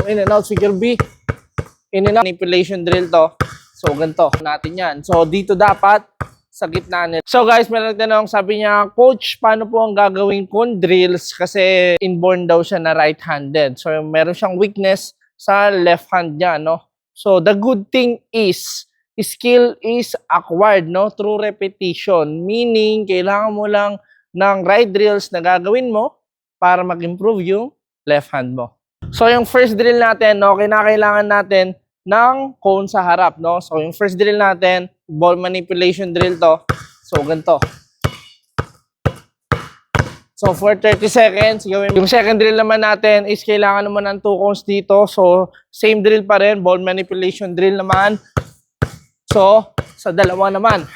In and out, figure B. In and out, manipulation drill to. So, ganito natin yan. So, dito dapat sa gitna nila. So, guys, may nagtanong, sabi niya, Coach, paano po ang gagawin kong drills? Kasi inborn daw siya na right-handed. So, meron siyang weakness sa left hand niya, no? So, the good thing is, skill is acquired, no? Through repetition. Meaning, kailangan mo lang ng right drills na gagawin mo para mag-improve yung left hand mo. So, yung first drill natin, no, kinakailangan natin ng cone sa harap, no? So, yung first drill natin, ball manipulation drill to. So, ganito. So, for 30 seconds, gawin. Yung second drill naman natin is kailangan naman ng 2 cones dito. So, same drill pa rin, ball manipulation drill naman. So, sa dalawa naman.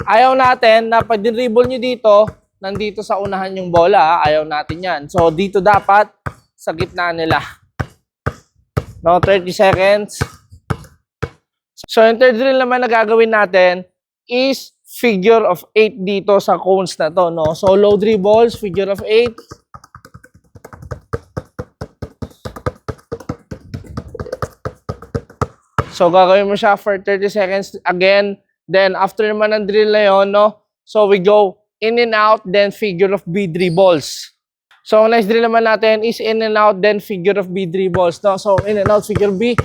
Ayaw natin na pag dinribble nyo dito, nandito sa unahan yung bola, ayaw natin yan. So, dito dapat sa gitna nila. No, 30 seconds. So, yung third drill naman na gagawin natin is figure of 8 dito sa cones na to, no? So, low dribbles, figure of 8. So, gagawin mo siya for 30 seconds again. Then, after naman ng drill na yun, no? So, we go in and out, then figure of B dribbles. So, ang next drill naman natin is in and out, then figure of B dribbles. No? So, in and out, figure B.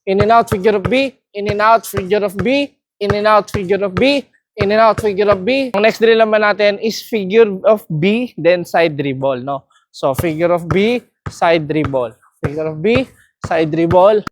In and out, figure of B. In and out, figure of B. In and out, figure of B. In and out, figure of B. Ang next drill naman natin is figure of B, then side dribble. No? So, figure of B, side dribble. Figure of B, side dribble.